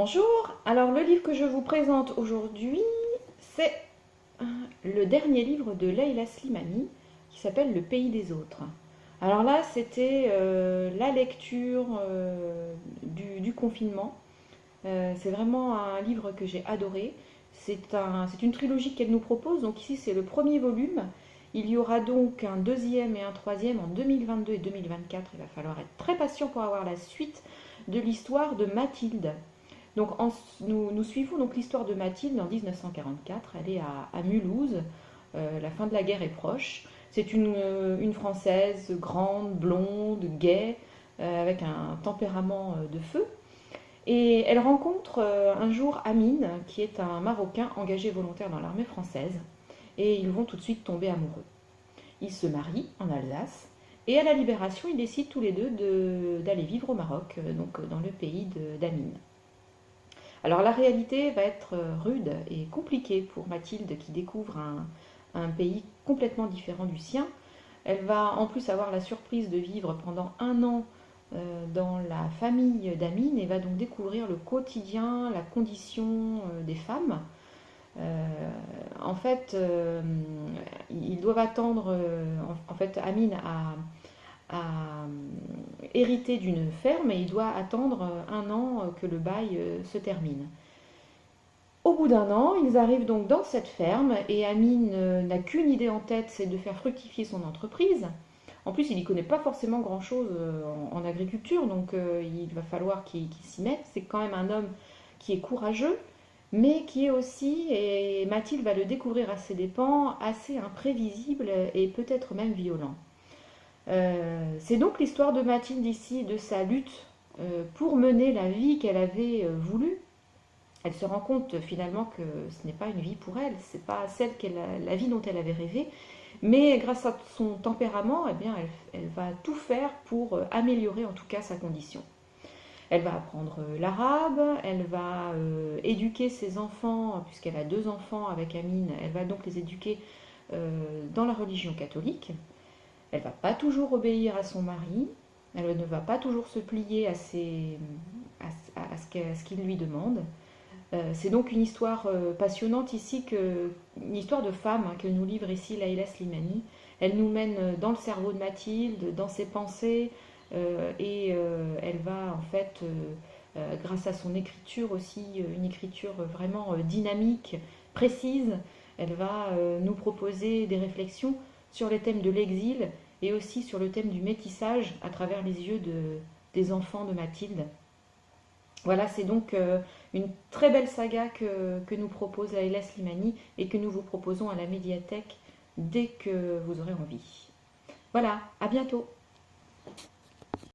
Bonjour, alors le livre que je vous présente aujourd'hui, c'est le dernier livre de Leila Slimani qui s'appelle Le pays des autres. Alors là, c'était la lecture du confinement. C'est vraiment un livre que j'ai adoré. C'est une trilogie qu'elle nous propose, donc ici c'est le premier volume. Il y aura donc un deuxième et un troisième en 2022 et 2024. Il va falloir être très patient pour avoir la suite de l'histoire de Mathilde. Donc nous suivons donc l'histoire de Mathilde en 1944. Elle est à Mulhouse. La fin de la guerre est proche. C'est une Française grande, blonde, gaie, avec un tempérament de feu. Et elle rencontre un jour Amine, qui est un Marocain engagé volontaire dans l'armée française. Et ils vont tout de suite tomber amoureux. Ils se marient en Alsace. Et à la Libération, ils décident tous les deux d'aller vivre au Maroc, donc dans le pays d'Amine. Alors la réalité va être rude et compliquée pour Mathilde qui découvre un pays complètement différent du sien. Elle va en plus avoir la surprise de vivre pendant un an dans la famille d'Amine et va donc découvrir le quotidien, la condition des femmes. Euh, en fait, ils doivent attendre. En fait, Amine a hérité d'une ferme et il doit attendre un an que le bail se termine. Au bout d'un an, ils arrivent donc dans cette ferme et Amine n'a qu'une idée en tête, c'est de faire fructifier son entreprise. En plus, il n'y connaît pas forcément grand-chose en agriculture, donc il va falloir qu'il s'y mette. C'est quand même un homme qui est courageux, mais qui est aussi, et Mathilde va le découvrir à ses dépens, assez imprévisible et peut-être même violent. C'est donc l'histoire de Mathilde ici, de sa lutte pour mener la vie qu'elle avait voulu. Elle se rend compte finalement que ce n'est pas une vie pour elle, c'est pas celle la vie dont elle avait rêvé, mais grâce à son tempérament, eh bien, elle va tout faire pour améliorer en tout cas sa condition. Elle va apprendre l'arabe, elle va éduquer ses enfants, puisqu'elle a deux enfants avec Amine, elle va donc les éduquer dans la religion catholique. Elle va pas toujours obéir à son mari, elle ne va pas toujours se plier à ce qu'il lui demande. C'est donc une histoire passionnante ici, une histoire de femme que nous livre ici Leila Slimani. Elle nous mène dans le cerveau de Mathilde, dans ses pensées, et elle va en fait, grâce à son écriture aussi, une écriture vraiment dynamique, précise, elle va nous proposer des réflexions sur les thèmes de l'exil et aussi sur le thème du métissage à travers les yeux des enfants de Mathilde. Voilà, c'est donc une très belle saga que nous propose Leila Slimani et que nous vous proposons à la médiathèque dès que vous aurez envie. Voilà, à bientôt.